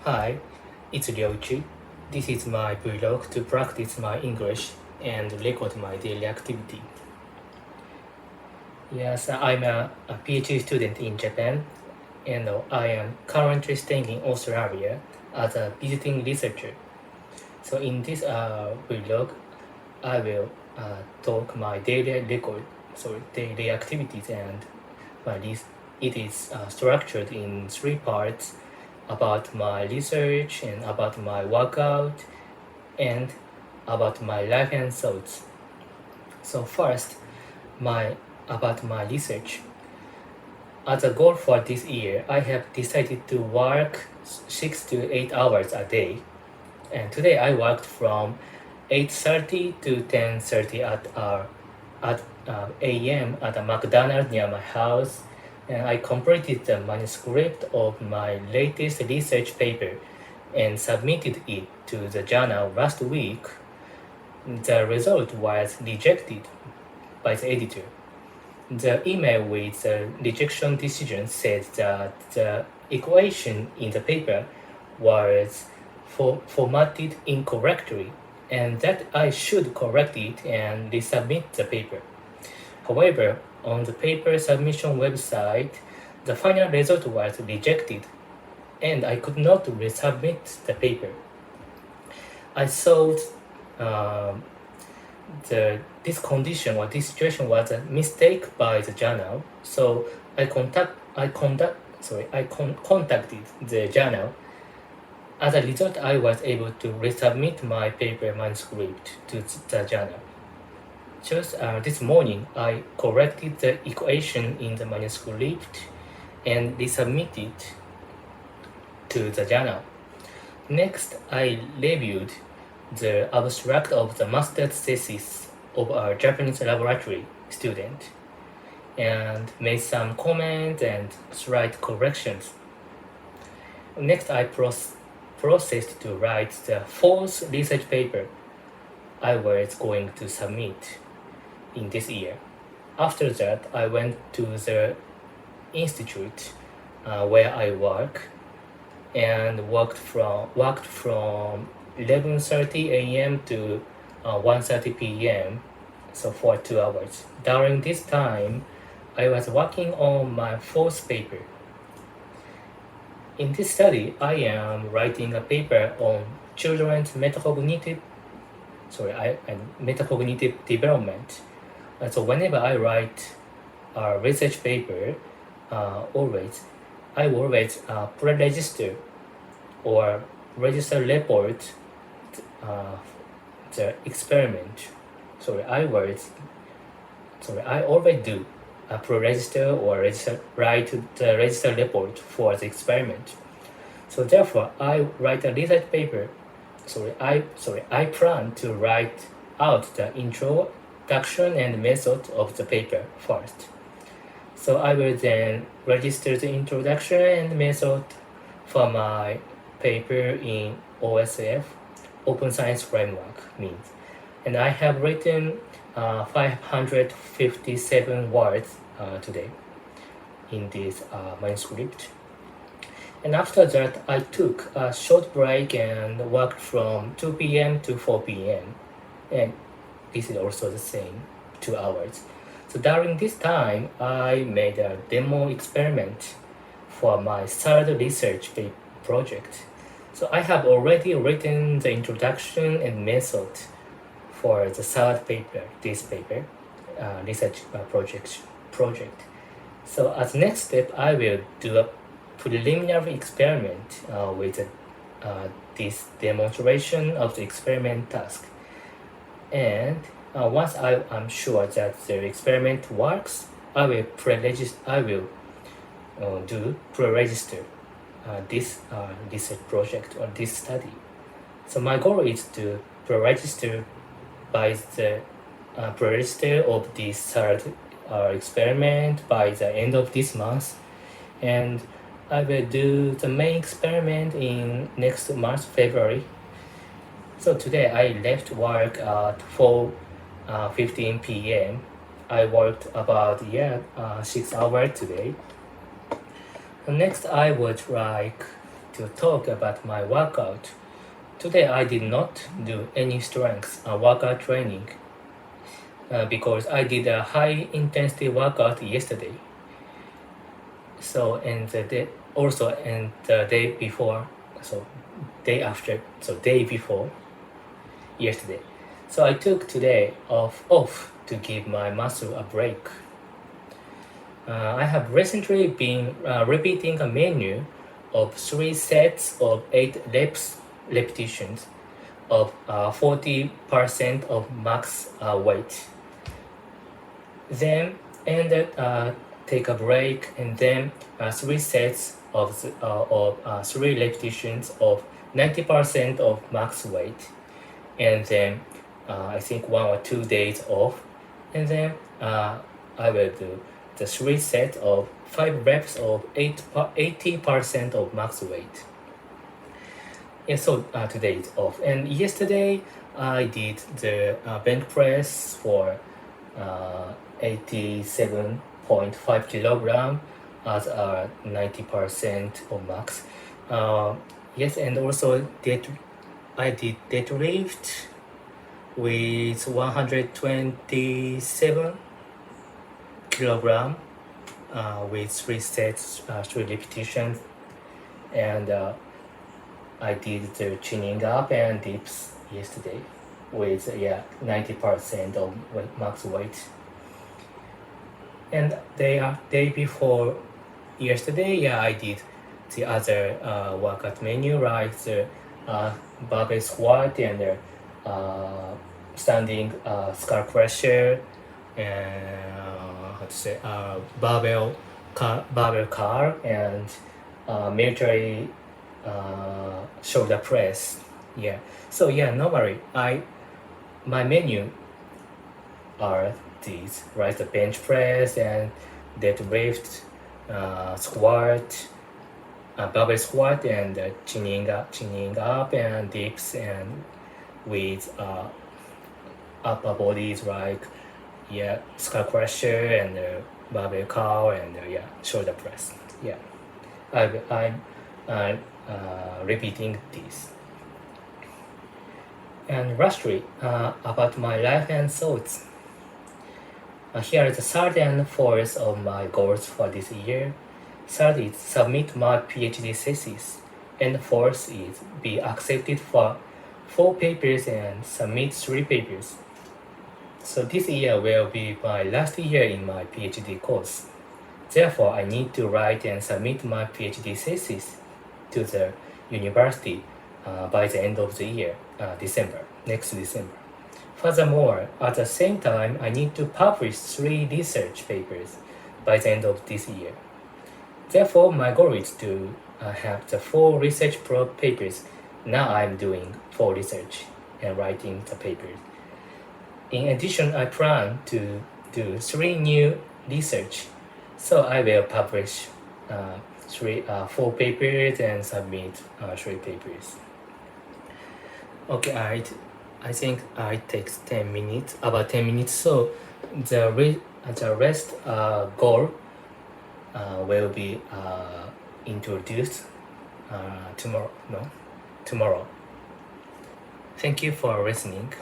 Hi, it's Ryoichi. This is my vlog to practice my English and record my daily activity. Yes, I'm a PhD student in Japan, and I am currently staying in Australia as a visiting researcher. So in this vlog, I will talk my daily activities, and it is structured in three parts about my research and about my workout and about my life and thoughts. So first, my about my research. As a goal for this year, I have decided to work 6 to 8 hours a day. And today I worked from 8:30 to 10:30 at a.m. at a McDonald's near my house, and I completed the manuscript of my latest research paper and submitted it to the journal last week. The result was rejected by the editor. The email with the rejection decision said that the equation in the paper was formatted incorrectly and that I should correct it and resubmit the paper. However, on the paper submission website, the final result was rejected and I could not resubmit the paper. I thought this condition or this situation was a mistake by the journal, so I contacted the journal. As a result, I was able to resubmit my paper manuscript to the journal. Just this morning, I corrected the equation in the manuscript and resubmitted to the journal. Next, I reviewed the abstract of the master's thesis of a Japanese laboratory student and made some comments and slight corrections. Next, I processed to write the fourth research paper I was going to submit in this year. After that, I went to the institute where I work and worked from 11:30 a.m. to 1:30 p.m. so for 2 hours. During this time, I was working on my fourth paper. In this study, I am writing a paper on children's metacognitive development. So whenever I write a research paper, I always pre-register or register report the experiment. I always do a pre-register or write the register report for the experiment. So therefore, I write a research paper. I plan to write out the introduction and method of the paper first. So I will then register the introduction and method for my paper in OSF, Open Science Framework means. And I have written 557 words today in this manuscript. And after that, I took a short break and worked from 2 p.m. to 4 p.m. And this is also the same, 2 hours. So during this time, I made a demo experiment for my third research project. So I have already written the introduction and method for the third paper, this paper, research project. So as next step, I will do a preliminary experiment with this demonstration of the experiment task. And once I am sure that the experiment works, I will do pre-register this research project or this study. So my goal is to pre-register by the pre-register of this third experiment by the end of this month, and I will do the main experiment in next month, February. So today I left work at 4:15 p.m. I worked about 6 hours today. Next, I would like to talk about my workout. Today I did not do any strength workout training because I did a high intensity workout yesterday. So and the day, also and the day before, so day after, so day before yesterday. So I took today off to give my muscle a break. I have recently been repeating a menu of 3 sets of 8 repetitions of 40% of max weight. Then take a break, and then 3 sets of 3 repetitions of 90% of max weight, and then I think 1 or 2 days off, and then I will do the 3 sets of 5 reps of 80% of max weight. And so today is off. And yesterday I did the bench press for 87.5 kilogram as 90% of max. Yes, and also I did deadlift with 127 kilogram with 3 sets, 3 repetitions, and I did the chinning up and dips yesterday with 90% of max weight. And day before yesterday, I did the other workout menu, like the barbell squat and standing skull crusher, and barbell curl, and military shoulder press. So normally my menu are these, right? The bench press and deadlift, squat, barbell squat, and chinning up and dips, and with upper bodies like skull crusher and barbell curl and shoulder press. I'm repeating this. And lastly, about my life and thoughts. Here is the third and fourth of my goals for this year. Third is submit my PhD thesis, and fourth is be accepted for 4 papers and submit 3 papers. So this year will be my last year in my PhD course. Therefore, I need to write and submit my PhD thesis to the university by the end of the year, next December. Furthermore, at the same time, I need to publish 3 research papers by the end of this year. Therefore, my goal is to have the 4 research papers. Now I'm doing 4 research and writing the papers. In addition, I plan to do 3 new research. So I will publish 4 papers and submit 3 papers. Okay, I think it takes 10 minutes, about 10 minutes. So the rest goal will be introduced tomorrow. Thank you for listening.